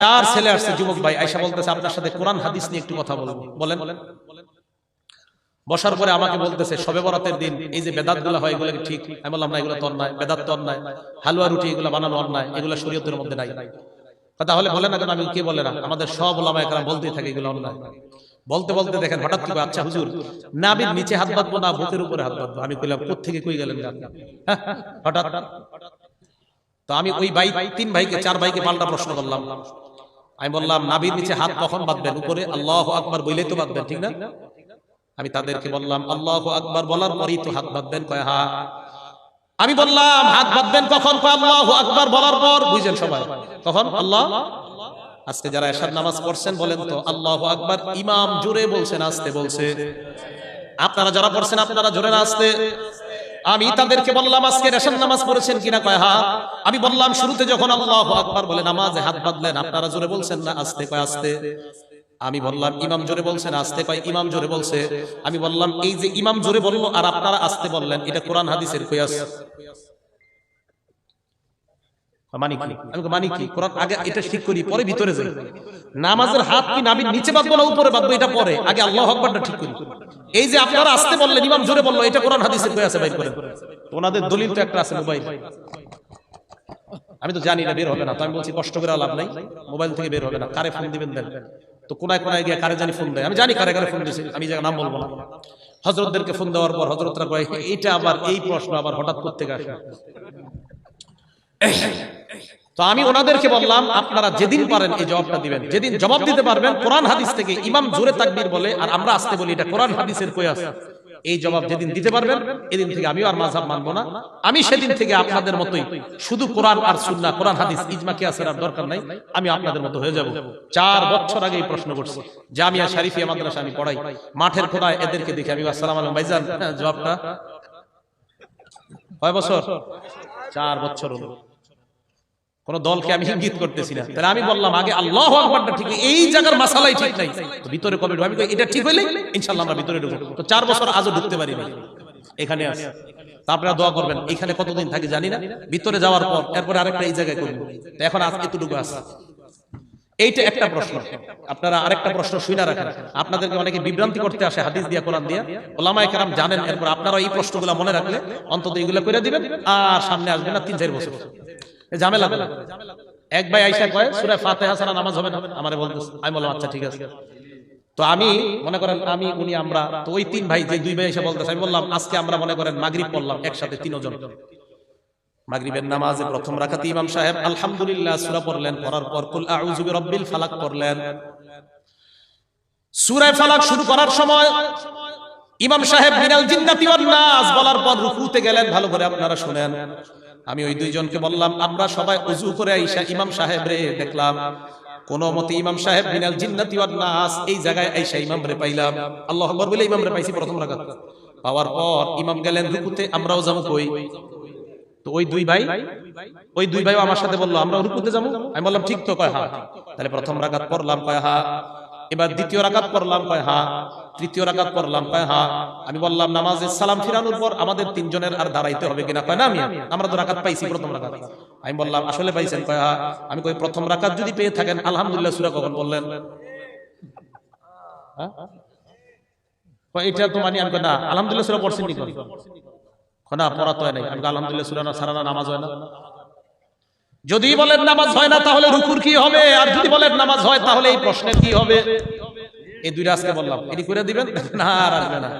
আর ছেলে আসছে যুবক ভাই আয়েশা বলতেছে আপনার সাথে কোরআন হাদিস নিয়ে একটু কথা বলবো, বলেন। বসার পরে আমাকে বলতেছে শবে বরাতের দিন এই যে বেদাত গুলো হয় এগুলো ঠিক? আমি বললাম না, এগুলো তো অন্যায়, বেদাত তো অন্যায়, হালুয়া রুটি এগুলো বানানো অন্যায়, এগুলো শরীয়তের মধ্যে নাই। তাহলে বলেন না কেন? আমি কি বলে না, আমাদের সব ওলামায়ে কেরাম বলতেই থাকে এগুলো অন্যায়। বলতে বলতে দেখেন হঠাৎ করে আচ্ছা হুজুর নাবির নিচে হাত বাঁধবো না বুকের উপরে হাত বাঁধবো? আমি কইলাম কোত্থেকে কই গেলেন হঠাৎ। তো আমি ওই ভাই তিন ভাইকে চার ভাইকে পাল্টা প্রশ্ন করলাম। আমি বললাম নাবির নিচে হাত কখন বাঁধবেন? উপরে আল্লাহু আকবার বলেই তো বাঁধবেন, ঠিক না? আমি তাদেরকে বললাম আল্লাহু আকবার বলার পরেই তো হাত বাঁধবেন। কয় হ্যাঁ। আমি বললাম হাত বাঁধবেন কখন? কয় আল্লাহু আকবার বলার পর। বুঝেন সবাই কখন? আল্লাহ। আজকে যারা এশার নামাজ পড়ছেন বলেন তো আল্লাহু আকবার ইমাম জোরে বলছেন আস্তে বলছে? আপনারা যারা পড়ছেন আপনারা জোরে না আস্তে? আমি তাদেরকে বললাম আজকে এশার নামাজ পড়েছেন কিনা? কয় হ্যাঁ। আমি বললাম শুরুতে যখন আল্লাহু আকবার বলে নামাজে হাত বাঁধলেন আপনারা জোরে বলছেন না আস্তে? কয় আস্তে। আমি বললাম ইমাম জোরে বলছেন আস্তে? কয় ইমাম জোরে বলছে। আমি বললাম এই যে ইমাম জোরে বললো আর আপনারা আস্তে বললেন, এটা কোরআন হাদিসের কয়াস? মানি কি? আমি মানি কি? কোরআন আগে এটা ঠিক করি পরে ভিতরে যাই। নামাজের হাত কি নাবির নিচে বাঁধবো না উপরে বাঁধবো এটা পরে, আগে আল্লাহু আকবারটা ঠিক করি। এই যে আপনারা আস্তে বললেন ইমাম জোরে বললো, এটা কোরআন হাদিসের কয়াসে বাইর করেন। ওনাদের দলিল তো একটা আছে মোবাইল। আমি তো জানি না, বের হবে না। তো আমি বলছি কষ্ট করে লাভ নাই, মোবাইল থেকে বের হবে না। কারে ফোন দিবেন দেন। তো কোনায় কোনায় গিয়ে কারে জানি ফোন দেয়, আমি জানি কারে কারে ফোন দিয়েছে, আমি জায়গা নাম বলবো না। হযরতদেরকে ফোন দেওয়ার পর হযরতরা কয় এইটা আবার এই প্রশ্ন আবার হঠাৎ করতে আসে। তো আমি ওনাদেরকে বললাম আপনারা যেদিন পারেন এই জবাবটা দিবেন, যেদিন জবাব দিতে পারবেন কোরআন হাদিস থেকে ইমাম জোরে তাকবীর বলে আর আমরা আস্তে বলি এটা কোরআন হাদিসের কয়াস, এই জবাব যেদিন দিতে পারবেন এদিন থেকে আমিও আর মাযহাব মানবো না। আমি সেদিন থেকে আপনাদের মতোই শুধু কোরআন আর সুন্নাহ, কোরআন হাদিস ইজমা কিয়াসের আর দরকার নাই, আমি আপনাদের মতো হয়ে যাব। 4 বছর আগে এই প্রশ্ন করছি, জামিয়া শরীফিয়া মাদ্রাসা আমি পড়াই, মাঠের কোনায় এদেরকে দেখি আমি আসসালামু আলাইকুম ভাইজান, জবাবটা কয় বছর? 4 বছর হলো। কোন দলকে আমি ইঙ্গিত করতেছি না। তাহলে আমি বললাম আগে আল্লাহু আকবারটা ঠিক, এই জায়গার মাসালাই ঠিক নাই, তো ভিতরে কবে ঢুকবো? আমি কই এটা ঠিক হইলে ইনশাআল্লাহ আমরা ভিতরে ঢুকবো। তো 4 বছর আজও ঢুকতে পারি না, এখানে আছে। তা আপনারা দোয়া করবেন, এখানে কতদিন থাকি জানি না, ভিতরে যাওয়ার পর এরপর আরেকটা এই জায়গায় করব। তো এখন আজ এতটুকু আছে। এইটা একটা প্রশ্ন। আপনারা আরেকটা প্রশ্ন শুনে রাখেন, আপনাদেরকে অনেকে বিভ্রান্তি করতে আসে হাদিস দিয়া কোরআন দিয়া, ওলামায়ে কেরাম জানেন। এরপর আপনারা এই প্রশ্নগুলো মনে রাখলে অন্তত এগুলো করে দিবেন, আর সামনে আসবে না 3-4 বছর ঝামেলা হবে। এক ভাই আয়েশা কয় সূরা ফাতিহা ছাড়া নামাজ হবে না, আমারে বলতেছে। আমি বললাম আচ্ছা ঠিক আছে। তো আমি মনে করেন আমি উনি আমরা তো ওই 3 ভাই যে 2 ভাই এসে বলতেছে, আমি বললাম আজকে আমরা মনে করেন মাগরিব পড়লাম একসাথে 3 জন। মাগরিবের নামাজে প্রথম রাকাতে ইমাম সাহেব আলহামদুলিল্লাহ সূরা পড়লেন, পড়ার পর কুল আউযু বিরাব্বিল ফালাক পড়লেন। সূরা ফালাক শুরু করার সময় ইমাম সাহেব মিনাল জিন্নাতি ওয়ান নাস বলার পর রুকুতে গেলেন। ভালো করে আপনারা শুনেন। আমি ওই 2 জনকে বললাম আমরা সবাই ওযু করে আইসা ইমাম সাহেব রে দেখলাম, কোন মতে ইমাম সাহেব মিনাল জিন্নাতি ওয়ান নাস এই জায়গায় আইসা ইমাম রে পাইলাম। আল্লাহু আকবার বলে ইমাম রে পাইছি প্রথম রাকাত। পাওয়ার পর ইমাম গেলেন রুকুতে, আমরাও যাবো কই? তো ওই 2 ভাইও আমার সাথে বললো আমরাও রুকুতে যাবো। আমি বললাম ঠিক তো? কয় হ্যাঁ। তাহলে প্রথম রাকাত পড়লাম, কয় হ্যাঁ। এবার দ্বিতীয় রাকাত পড়লাম, কয় হ্যাঁ। তৃতীয় রাকাত পড়লাম, কয় হ্যাঁ। আমি বললাম নামাজে সালাম ফিরানোর পর আমাদের 3 জনের আর দাঁড়াইতে হবে কিনা? কয় না আমরা তো রাকাত পাইছি প্রথম রাকাত। আমি বললাম আসলে পাইছেন? কয় হ্যাঁ। আমি কই প্রথম রাকাত যদি পেয়ে থাকেন আলহামদুলিল্লাহ সূরা কখন বললেন? এটা তো মানি। আমি কই না আলহামদুলিল্লাহ সূরা পড়ছেন নি? না পড়া তো হয় নাই। আমি আলহামদুলিল্লাহ সূরা না ছাড়া নামাজ হয় না। যদি বলেন নামাজ হয় না তাহলে রুকুর কি হবে? আর যদি বলেন নামাজ হয় তাহলে এই প্রশ্নের কি হবে? এই 2টা আজকে বললাম, এটি করে দিবেন না আর আসবে না।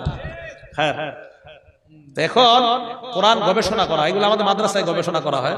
হ্যাঁ, এখন কোরআন গবেষণা করা, এগুলো আমাদের মাদ্রাসায় গবেষণা করা হয়।